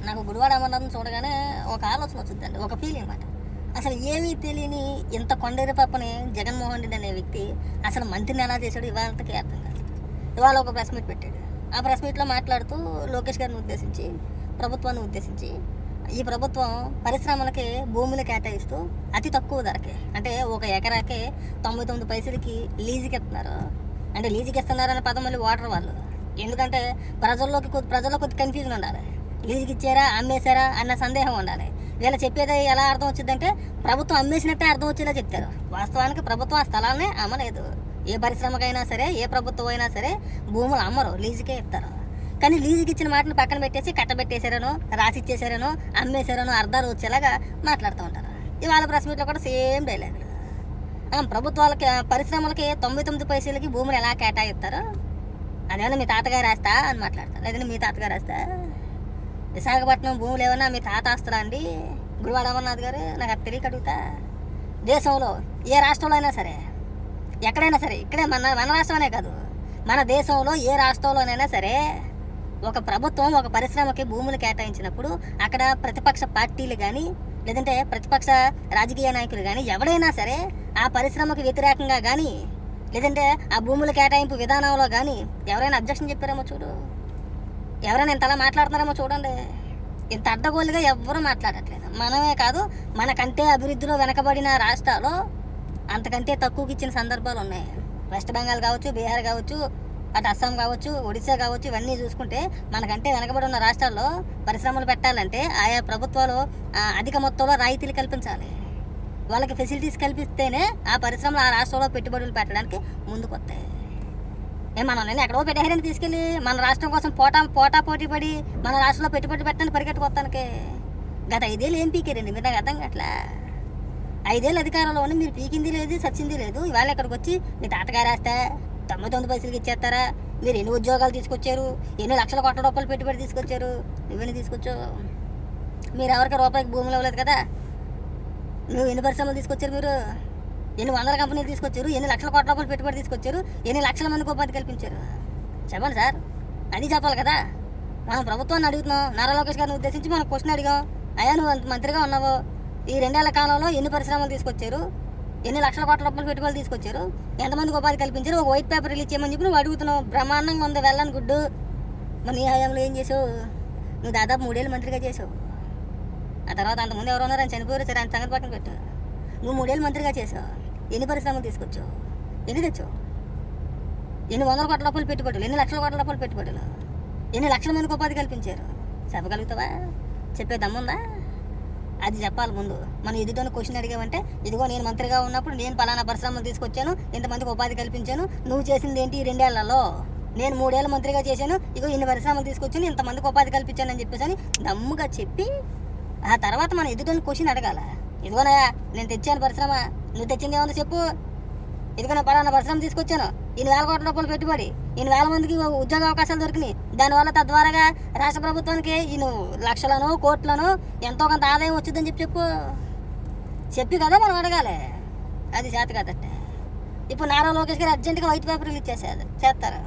నాకు గుడివాడ అమర్నాథ్ని చూడగానే ఒక ఆలోచన వచ్చిందండి, ఒక ఫీలింగ్ అన్నమాట. అసలు ఏమీ తెలియని ఇంత కొండేరు పప్పని జగన్మోహన్ రెడ్డి అనే వ్యక్తి అసలు మంత్రిని ఎలా చేశాడు ఇవాళకి అర్థం కాదు. ఇవాళ ఒక ప్రెస్ మీట్ పెట్టాడు. ఆ ప్రెస్ మీట్లో మాట్లాడుతూ లోకేష్ గారిని ఉద్దేశించి, ప్రభుత్వాన్ని ఉద్దేశించి, ఈ ప్రభుత్వం పరిశ్రమలకి భూములు కేటాయిస్తూ అతి తక్కువ ధరకే, అంటే ఒక ఎకరాకే 99 పైసలకి లీజుకి ఇస్తున్నారు. అంటే లీజుకి ఇస్తున్నారనే పదం మళ్ళీ వాటర్ వాళ్ళు, ఎందుకంటే ప్రజల్లో కొద్ది కన్ఫ్యూజన్ ఉండాలి. లీజుకి ఇచ్చారా, అమ్మేశారా అన్న సందేహం ఉండాలి. వీళ్ళు చెప్పేది ఎలా అర్థం వచ్చిందంటే ప్రభుత్వం అమ్మేసినట్టే అర్థం వచ్చేలా చెప్తారు. వాస్తవానికి ప్రభుత్వం ఆ స్థలాన్ని అమ్మలేదు. ఏ పరిశ్రమకైనా సరే, ఏ ప్రభుత్వం అయినా సరే భూములు అమ్మరు, లీజుకే ఇస్తారు. కానీ లీజుకి ఇచ్చిన మాటను పక్కన పెట్టేసి కట్టబెట్టేశారనో, రాసిచ్చేశారనో, అమ్మేశారనో అర్థాలు వచ్చేలాగా మాట్లాడుతూ ఉంటారు. ఇవాళ ప్రెస్ మీట్లో కూడా సేమ్ డైలాగ్. ప్రభుత్వాలకి, పరిశ్రమలకి 99 పైసలకి భూములు ఎలా కేటాయిస్తారు, అదేమన్నా మీ తాతగారు రాస్తా అని మాట్లాడతారు. లేదంటే మీ తాతగారు రాస్తా, విశాఖపట్నం భూములు ఏమన్నా మీ తాత ఆస్తులా అండి గుడివాడ అమర్నాథ్ గారు? నాకు అది తెలియక అడుగుతా. దేశంలో ఏ రాష్ట్రంలో అయినా సరే, ఎక్కడైనా సరే, ఇక్కడే మన రాష్ట్రమనే కాదు, మన దేశంలో ఏ రాష్ట్రంలోనైనా సరే ఒక ప్రభుత్వం ఒక పరిశ్రమకి భూములు కేటాయించినప్పుడు అక్కడ ప్రతిపక్ష పార్టీలు కానీ, లేదంటే ప్రతిపక్ష రాజకీయ నాయకులు కానీ ఎవరైనా సరే ఆ పరిశ్రమకు వ్యతిరేకంగా కానీ, లేదంటే ఆ భూముల కేటాయింపు విధానంలో కానీ ఎవరైనా అబ్జెక్షన్ చెప్పారేమో చూడు, ఎవరైనా ఇంతలా మాట్లాడుతున్నారేమో చూడండి. ఇంత అడ్డగోలుగా ఎవ్వరూ మాట్లాడట్లేదు. మనమే కాదు, మనకంటే అభివృద్ధిలో వెనకబడిన రాష్ట్రాలు అంతకంటే తక్కువకి ఇచ్చిన సందర్భాలు ఉన్నాయి. వెస్ట్ బెంగాల్ కావచ్చు, బీహార్ కావచ్చు, అటు అస్సాం కావచ్చు, ఒడిశా కావచ్చు, ఇవన్నీ చూసుకుంటే మనకంటే వెనకబడి ఉన్న రాష్ట్రాల్లో పరిశ్రమలు పెట్టాలంటే ఆయా ప్రభుత్వాలు అధిక మొత్తంలో రాయితీలు కల్పించాలి. వాళ్ళకి ఫెసిలిటీస్ కల్పిస్తేనే ఆ పరిశ్రమలు ఆ రాష్ట్రంలో పెట్టుబడులు పెట్టడానికి ముందుకు వస్తాయి. మనం నేను ఎక్కడో పెట్టేహారని తీసుకెళ్ళి మన రాష్ట్రం కోసం పోటీ పడి మన రాష్ట్రంలో పెట్టుబడి పెట్టడానికి పరిగెట్టుకొస్తానికి గత 5 ఏళ్ళు ఏం పీకారండి మీరు? నాకు అర్థం కావట్లా. 5 ఏళ్ళు అధికారంలో ఉండి మీరు పీకింది లేదు, సచ్చింది లేదు. ఇవాళ ఇక్కడికి వచ్చి మీ తాతగారు రాస్తా 99 పైసలకి ఇచ్చేస్తారా? మీరు ఎన్ని ఉద్యోగాలు తీసుకొచ్చారు, ఎన్ని లక్షల కోట్ల రూపాయలు పెట్టుబడి తీసుకొచ్చారు, నువ్వెన్ని తీసుకొచ్చావు? మీరు ఎవరికి రూపాయికి భూములు ఇవ్వలేదు కదా. నువ్వు ఎన్ని పరిశ్రమలు తీసుకొచ్చారు, మీరు ఎన్ని వందల కంపెనీలు తీసుకొచ్చారు, ఎన్ని లక్షల కోట్ల రూపాయలు పెట్టుబడి తీసుకొచ్చారు, ఎన్ని లక్షల మందికి ఉపాధి కల్పించారు? చెప్పండి సార్, అది చెప్పాలి కదా. మనం ప్రభుత్వాన్ని అడుగుతున్నాం, నారా లోకేష్ గారిని ఉద్దేశించి మనం క్వశ్చన్ అడిగాం. అయ్యా నువ్వు అంత మంత్రిగా ఉన్నావు, ఈ 2 ఏళ్ల కాలంలో ఎన్ని పరిశ్రమలు తీసుకొచ్చారు, ఎన్ని లక్షల కోట్ల రూపాయలు పెట్టుబడులు తీసుకొచ్చారు, ఎంతమందికి ఉపాధి కల్పించారు, ఒక వైట్ పేపర్ రిలీజ్ చేయమని చెప్పి నువ్వు అడుగుతున్నావు. బ్రహ్మాండంగా ఉంది, వెళ్ళని గుడ్డు. మరి నీ హయాంలో ఏం చేసావు? నువ్వు దాదాపు 3 ఏళ్ళు మంత్రిగా చేసావు. ఆ తర్వాత అంతమంది ఎవరు ఉన్నారని చనిపోయారు, సరే అంత సంగతి పక్కన పెట్టు. నువ్వు 3 ఏళ్ళు మంత్రిగా చేసావు, ఎన్ని పరిశ్రమలు తీసుకొచ్చావు, ఎన్ని తెచ్చావు, ఎన్ని వందల కోట్ల రూపాయలు పెట్టుబడులు, ఎన్ని లక్షల కోట్ల రూపాయలు పెట్టుబడులు, ఎన్ని లక్షల మందికి ఉపాధి కల్పించారు? చెప్పగలుగుతావా? చెప్పే దమ్ముందా? అది చెప్పాలి ముందు. మనం ఎదుటోని క్వశ్చన్ అడిగామంటే, ఇదిగో నేను మంత్రిగా ఉన్నప్పుడు నేను పలానా పరిశ్రమలు తీసుకొచ్చాను, ఇంతమందికి ఉపాధి కల్పించాను, నువ్వు చేసింది ఏంటి 2 ఏళ్లలో, నేను 3 ఏళ్ళు మంత్రిగా చేశాను, ఇగో ఇన్ని పరిశ్రమలు తీసుకొచ్చాను, ఇంతమందికి ఉపాధి కల్పించాను అని చెప్పేసి అని దమ్ముగా చెప్పి ఆ తర్వాత మనం ఎదుటోని క్వశ్చన్ అడగాల. ఇదిగోనయా నేను తెచ్చాను పరిశ్రమ, నువ్వు తెచ్చింది ఏమన్నా చెప్పు. ఇదిగో నేను పలానా పరిశ్రమ తీసుకొచ్చాను, ఇన్ని వేల కోట్ల రూపాయలు పెట్టుబడి, ఇన్ని వేల మందికి ఉద్యోగ అవకాశాలు దొరికినాయి, దానివల్ల తద్వారాగా రాష్ట్ర ప్రభుత్వానికి ఇన్ని లక్షలను కోట్లను ఎంతో కొంత ఆదాయం వచ్చిందని చెప్పి కదా మనం అడగాలి. అది చేత కదట. ఇప్పుడు నారా లోకేష్ గారు అర్జెంటుగా వైట్ పేపర్ రిలీజ్ చేస్తారు.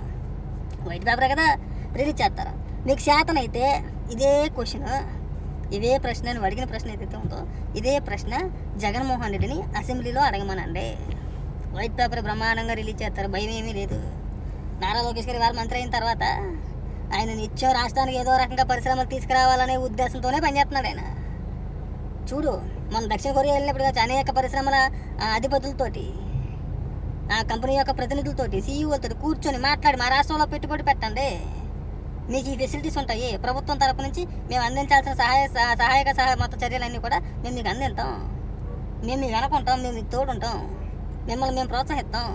వైట్ పేపరే కదా రిలీజ్ చేస్తారు. మీకు చేతనైతే ఇదే క్వశ్చన్, ఇదే ప్రశ్న, నువ్వు అడిగిన ప్రశ్న ఏదైతే ఉందో ఇదే ప్రశ్న జగన్మోహన్ రెడ్డిని అసెంబ్లీలో అడగమనండి. వైట్ పేపర్ బ్రహ్మాండంగా రిలీజ్ చేస్తారు, భయం ఏమీ లేదు. నారా లోకేష్ గారి వారు మంత్రి అయిన తర్వాత ఆయన నిత్యం రాష్ట్రానికి ఏదో రకంగా పరిశ్రమలు తీసుకురావాలనే ఉద్దేశంతోనే పనిచేస్తున్నాడు ఆయన. చూడు, మన దక్షిణ కొరియా వెళ్ళినప్పుడు అనేక పరిశ్రమల అధిపతులతోటి, ఆ కంపెనీ యొక్క ప్రతినిధులతోటి, సీఈఓలతో కూర్చొని మాట్లాడి మా రాష్ట్రంలో పెట్టుబడి పెట్టండి, మీకు ఈ ఫెసిలిటీస్ ఉంటాయి, ప్రభుత్వం తరపు నుంచి మేము అందించాల్సిన సహాయక మొత్తం చర్యలన్నీ కూడా మేము మీకు అందిస్తాం, మేము మీకు వెనకుంటాం, మేము మీకు తోడుంటాం, మిమ్మల్ని మేము ప్రోత్సహిస్తాం,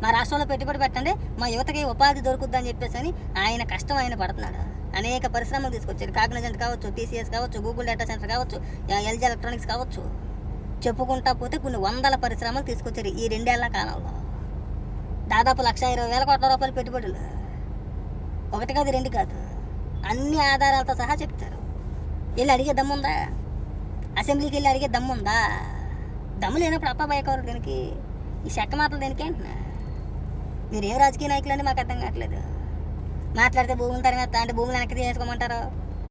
మా రాష్ట్రంలో పెట్టుబడి పెట్టండి, మా యువతకి ఉపాధి దొరుకుద్దని చెప్పేసి అని ఆయన కష్టం ఆయన పడుతున్నాడు. అనేక పరిశ్రమలు తీసుకొచ్చారు. కాగ్నిజెంట్ కావచ్చు, టీసీఎస్ కావచ్చు, గూగుల్ డేటా సెంటర్ కావచ్చు, ఎల్జీ ఎలక్ట్రానిక్స్ కావచ్చు, చెప్పుకుంటా పోతే కొన్ని వందల పరిశ్రమలు తీసుకొచ్చారు ఈ 2 ఏళ్ల కాలంలో. దాదాపు 1,20,000 కోట్ల రూపాయలు పెట్టుబడులు. 1 కాదు 2 కాదు, అన్ని ఆధారాలతో సహా చెప్తారు. వెళ్ళి అడిగే దమ్ముందా? అసెంబ్లీకి వెళ్ళి అడిగే దమ్ముందా? దమ్ము లేనప్పుడు అప్పబయకవరు దేనికి? ఈ చెక్క మాటలు దేనికి అంటున్నా? మీరు ఏం రాజకీయ నాయకులు అని మాకు అర్థం కావట్లేదు. మాట్లాడితే భూములు తరిమేస్తా అంటే భూములు వెనక్కి తీసుకోమంటారు.